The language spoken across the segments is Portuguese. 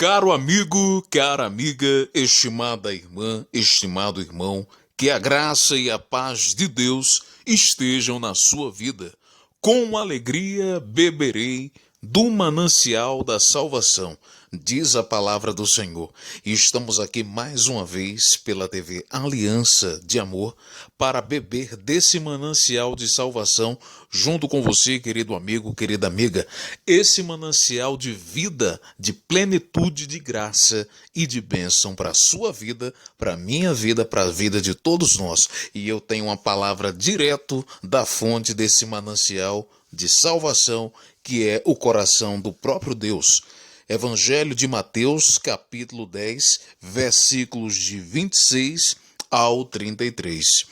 Caro amigo, cara amiga, estimada irmã, estimado irmão, que a graça e a paz de Deus estejam na sua vida. Com alegria beberei do manancial da salvação, diz a palavra do Senhor. E estamos aqui mais uma vez pela TV Aliança de Amor para beber desse manancial de salvação junto com você, querido amigo, querida amiga. Esse manancial de vida, de plenitude de graça e de bênção para a sua vida, para a minha vida, para a vida de todos nós. E eu tenho uma palavra direto da fonte desse manancial de salvação, que é o coração do próprio Deus. Evangelho de Mateus, capítulo 10, versículos de 26 ao 33.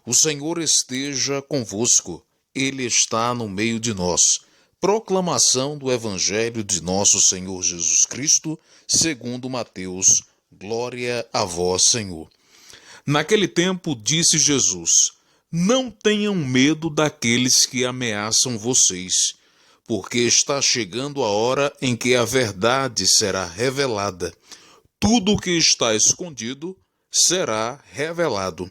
O Senhor esteja convosco, Ele está no meio de nós. Proclamação do Evangelho de nosso Senhor Jesus Cristo, segundo Mateus. Glória a vós, Senhor. Naquele tempo disse Jesus: não tenham medo daqueles que ameaçam vocês, porque está chegando a hora em que a verdade será revelada. Tudo o que está escondido será revelado.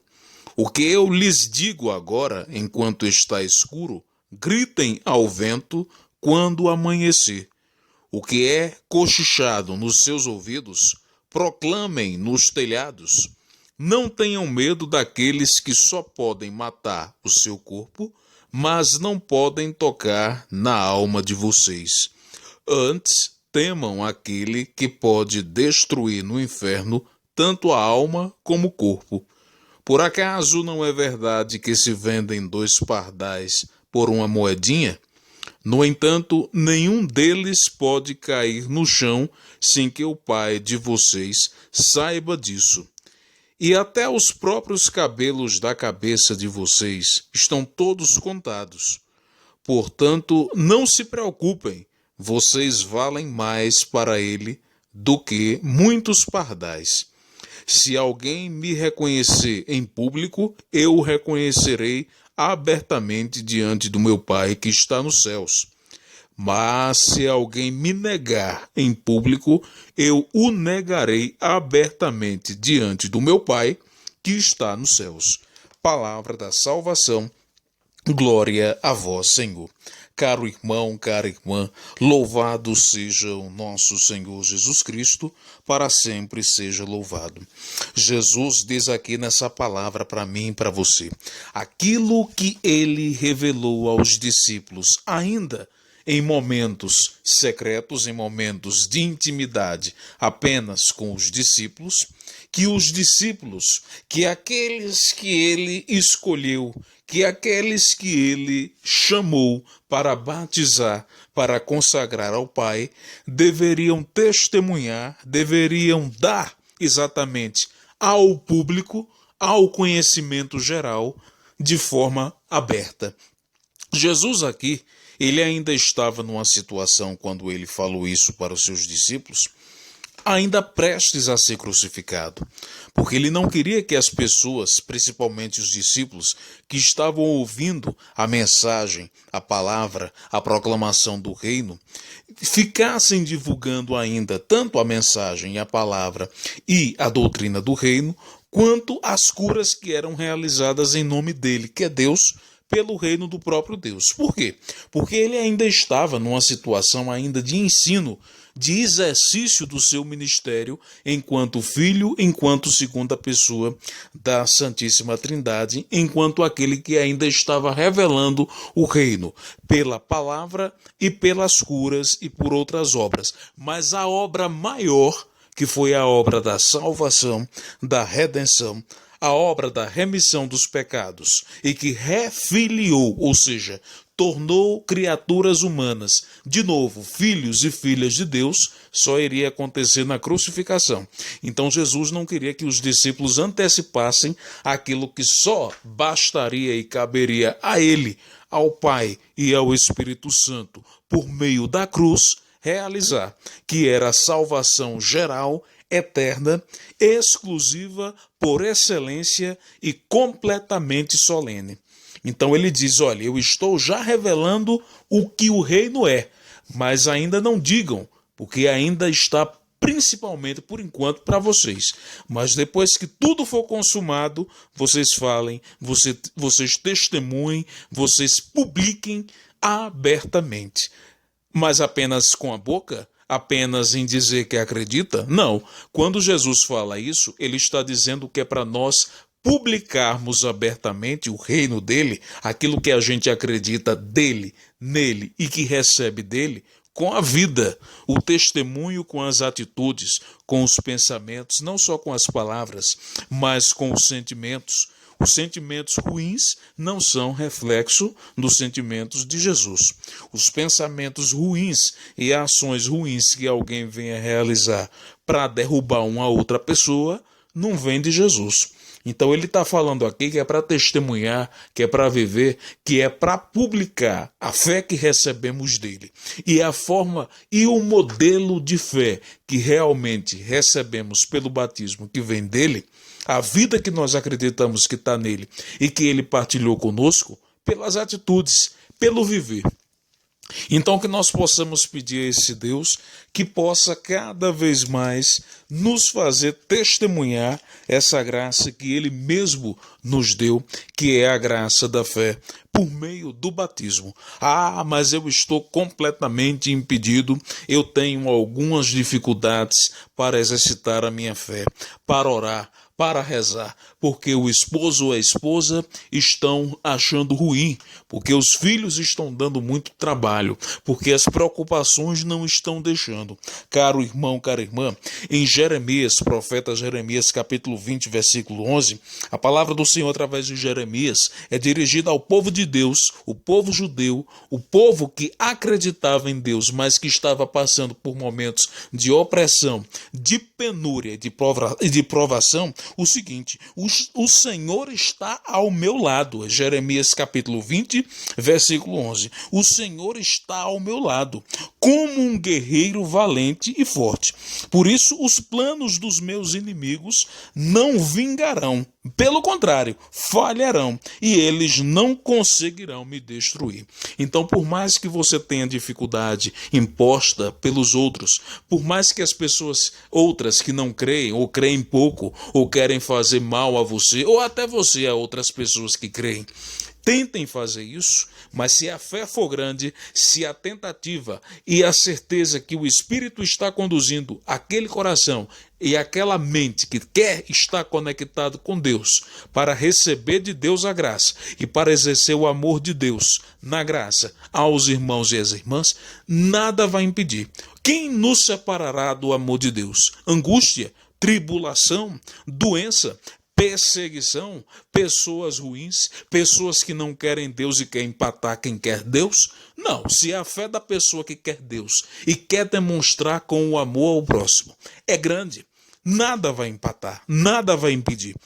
O que eu lhes digo agora, enquanto está escuro, gritem ao vento quando amanhecer. O que é cochichado nos seus ouvidos, proclamem nos telhados. Não tenham medo daqueles que só podem matar o seu corpo, mas não podem tocar na alma de vocês. Antes, temam aquele que pode destruir no inferno tanto a alma como o corpo. Por acaso não é verdade que se vendem 2 pardais por uma moedinha? No entanto, nenhum deles pode cair no chão sem que o Pai de vocês saiba disso. E até os próprios cabelos da cabeça de vocês estão todos contados. Portanto, não se preocupem, vocês valem mais para ele do que muitos pardais. Se alguém me reconhecer em público, eu o reconhecerei abertamente diante do meu Pai que está nos céus. Mas se alguém me negar em público, eu o negarei abertamente diante do meu Pai que está nos céus. Palavra da salvação, glória a vós, Senhor. Caro irmão, cara irmã, louvado seja o nosso Senhor Jesus Cristo, para sempre seja louvado. Jesus diz aqui nessa palavra para mim e para você, aquilo que ele revelou aos discípulos ainda em momentos secretos, em momentos de intimidade apenas com os discípulos, que aqueles que ele escolheu, que aqueles que ele chamou para batizar, para consagrar ao Pai, deveriam testemunhar, deveriam dar exatamente ao público, ao conhecimento geral, de forma aberta. Jesus aqui, ele ainda estava numa situação, quando ele falou isso para os seus discípulos, ainda prestes a ser crucificado, porque ele não queria que as pessoas, principalmente os discípulos, que estavam ouvindo a mensagem, a palavra, a proclamação do reino, ficassem divulgando ainda tanto a mensagem, a palavra e a doutrina do reino, quanto as curas que eram realizadas em nome dele, que é Deus, pelo reino do próprio Deus. Por quê? Porque ele ainda estava numa situação ainda de ensino, de exercício do seu ministério enquanto filho, enquanto segunda pessoa da Santíssima Trindade, enquanto aquele que ainda estava revelando o reino pela palavra e pelas curas e por outras obras. Mas a obra maior, que foi a obra da salvação, da redenção, a obra da remissão dos pecados e que refiliou, ou seja, tornou criaturas humanas, de novo, filhos e filhas de Deus, só iria acontecer na crucificação. Então Jesus não queria que os discípulos antecipassem aquilo que só bastaria e caberia a ele, ao Pai e ao Espírito Santo, por meio da cruz, realizar, que era a salvação geral, eterna, exclusiva, por excelência e completamente solene. Então ele diz, olha, eu estou já revelando o que o reino é, mas ainda não digam, porque ainda está principalmente por enquanto para vocês. Mas depois que tudo for consumado, vocês falem, vocês testemunhem, vocês publiquem abertamente. Mas apenas com a boca? Apenas em dizer que acredita? Não. Quando Jesus fala isso, ele está dizendo que é para nós publicarmos abertamente o reino dele, aquilo que a gente acredita dele, nele e que recebe dele, com a vida, o testemunho com as atitudes, com os pensamentos, não só com as palavras, mas com os sentimentos. Os sentimentos ruins não são reflexo dos sentimentos de Jesus. Os pensamentos ruins e ações ruins que alguém venha realizar para derrubar uma outra pessoa não vem de Jesus. Então ele está falando aqui que é para testemunhar, que é para viver, que é para publicar a fé que recebemos dele. E a forma e o modelo de fé que realmente recebemos pelo batismo que vem dele, a vida que nós acreditamos que está nele e que ele partilhou conosco, pelas atitudes, pelo viver. Então que nós possamos pedir a esse Deus que possa cada vez mais nos fazer testemunhar essa graça que ele mesmo nos deu, que é a graça da fé, por meio do batismo. Ah, mas eu estou completamente impedido, eu tenho algumas dificuldades para exercitar a minha fé, para orar, para rezar, porque o esposo ou a esposa estão achando ruim, porque os filhos estão dando muito trabalho, porque as preocupações não estão deixando. Caro irmão, cara irmã, em Jeremias, profeta Jeremias, capítulo 20, versículo 11, a palavra do Senhor através de Jeremias é dirigida ao povo de Deus, o povo judeu, o povo que acreditava em Deus, mas que estava passando por momentos de opressão, de penúria e de provação. O seguinte, o Senhor está ao meu lado, Jeremias capítulo 20, versículo 11, o Senhor está ao meu lado, como um guerreiro valente e forte, por isso os planos dos meus inimigos não vingarão, pelo contrário, falharão, e eles não conseguirão me destruir. Então, por mais que você tenha dificuldade imposta pelos outros, por mais que as pessoas outras que não creem, ou creem pouco, ou querem fazer mal a você, ou até você a outras pessoas que creem, tentem fazer isso, mas se a fé for grande, se a tentativa e a certeza que o Espírito está conduzindo aquele coração e aquela mente que quer estar conectado com Deus para receber de Deus a graça e para exercer o amor de Deus na graça aos irmãos e às irmãs, nada vai impedir. Quem nos separará do amor de Deus? Angústia, tribulação, doença, perseguição, pessoas ruins, pessoas que não querem Deus e querem empatar quem quer Deus? Não, se a fé da pessoa que quer Deus e quer demonstrar com o amor ao próximo é grande, nada vai empatar, nada vai impedir.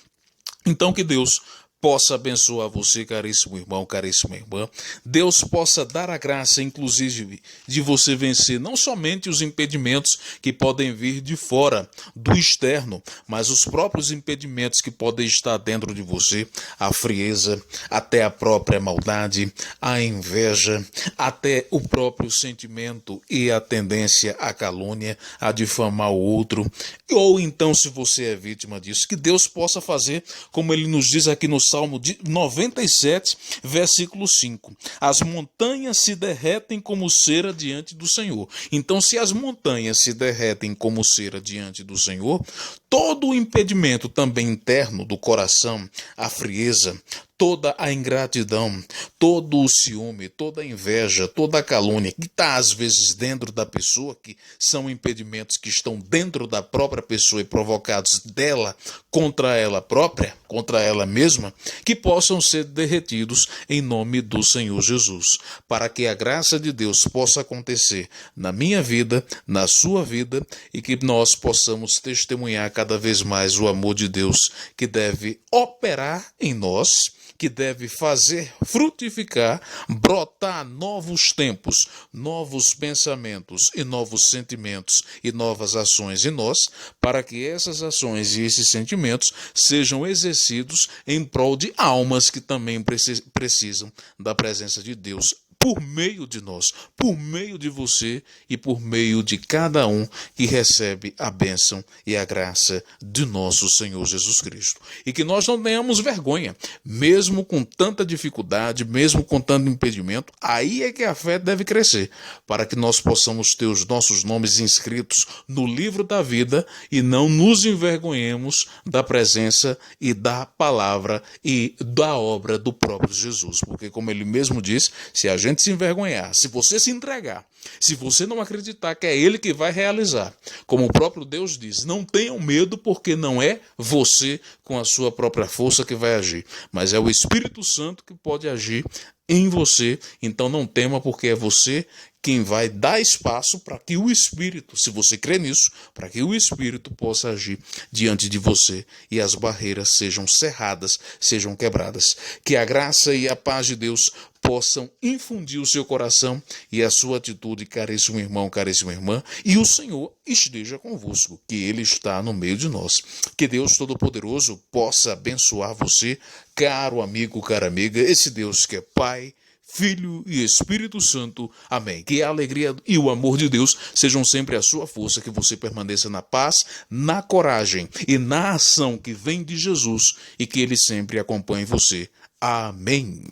Então que Deus possa abençoar você, caríssimo irmão, caríssima irmã. Deus possa dar a graça, inclusive, de você vencer não somente os impedimentos que podem vir de fora, do externo, mas os próprios impedimentos que podem estar dentro de você, a frieza, até a própria maldade, a inveja, até o próprio sentimento e a tendência à calúnia, a difamar o outro. Ou então, se você é vítima disso, que Deus possa fazer, como ele nos diz aqui no Salmo 97, versículo 5. As montanhas se derretem como cera diante do Senhor. Então, se as montanhas se derretem como cera diante do Senhor, todo o impedimento também interno do coração, a frieza, toda a ingratidão, todo o ciúme, toda a inveja, toda a calúnia que está às vezes dentro da pessoa, que são impedimentos que estão dentro da própria pessoa e provocados dela contra ela própria, contra ela mesma, que possam ser derretidos em nome do Senhor Jesus, para que a graça de Deus possa acontecer na minha vida, na sua vida, e que nós possamos testemunhar cada vez mais o amor de Deus que deve operar em nós, que deve fazer frutificar, brotar novos tempos, novos pensamentos e novos sentimentos e novas ações em nós, para que essas ações e esses sentimentos sejam exercidos em prol de almas que também precisam da presença de Deus por meio de nós, por meio de você e por meio de cada um que recebe a bênção e a graça de nosso Senhor Jesus Cristo. E que nós não tenhamos vergonha, mesmo com tanta dificuldade, mesmo com tanto impedimento, aí é que a fé deve crescer, para que nós possamos ter os nossos nomes inscritos no livro da vida e não nos envergonhemos da presença e da palavra e da obra do próprio Jesus. Porque, como ele mesmo diz, se a gente se envergonhar, se você se entregar, se você não acreditar que é ele que vai realizar, como o próprio Deus diz, não tenham medo, porque não é você com a sua própria força que vai agir, mas é o Espírito Santo que pode agir em você. Então não tema, porque é você quem vai dar espaço para que o Espírito, se você crê nisso, para que o Espírito possa agir diante de você e as barreiras sejam cerradas, sejam quebradas. Que a graça e a paz de Deus possam infundir o seu coração e a sua atitude, caríssimo irmão, caríssima irmã, e o Senhor esteja convosco, que Ele está no meio de nós. Que Deus Todo-Poderoso possa abençoar você, caro amigo, cara amiga, esse Deus que é Pai, Filho e Espírito Santo. Amém. Que a alegria e o amor de Deus sejam sempre a sua força, que você permaneça na paz, na coragem e na ação que vem de Jesus e que Ele sempre acompanhe você. Amém.